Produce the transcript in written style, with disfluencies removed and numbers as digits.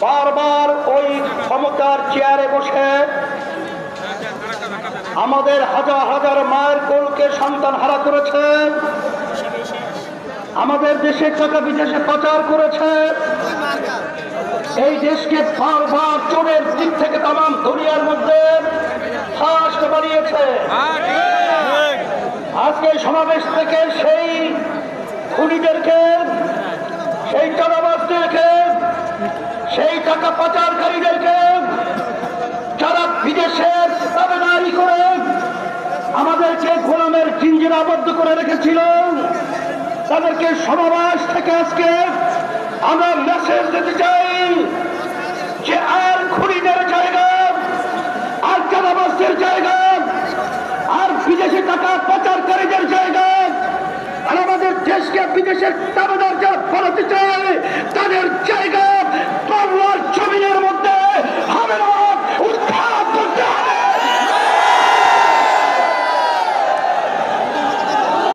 বারবার ওই ক্ষমতার চেয়ারে বসে আমাদের হাজার হাজার মায়ের কোলকে সন্তান হারা করেছে, আমাদের দেশের টাকা বিদেশে পাচার করেছে, এই দেশকে বারবার চোরের দিক থেকে তামাম দুনিয়ার মধ্যে ফাঁস বানিয়েছে। আজকে সমাবেশ থেকে সেই খুনিদেরকে, সেই চাঁদাবাজদেরকে, সেই টাকা পাচারকারীদেরকে যারা বিদেশের দাবিদারি করে আমাদেরকে গোলামের জিঞ্জিরে আবদ্ধ করে রেখেছিল, তাদেরকে সমাবেশ থেকে আজকে আমরা মেসেজ দিতে চাই যে আর খুনিদের জায়গা, আর চাঁদাবাজদের জায়গা, আর বিদেশি টাকা পাচারকারীদের জায়গা, আর আমাদের দেশকে বিদেশের দাবিদার যারা বানাতে চায় তাদের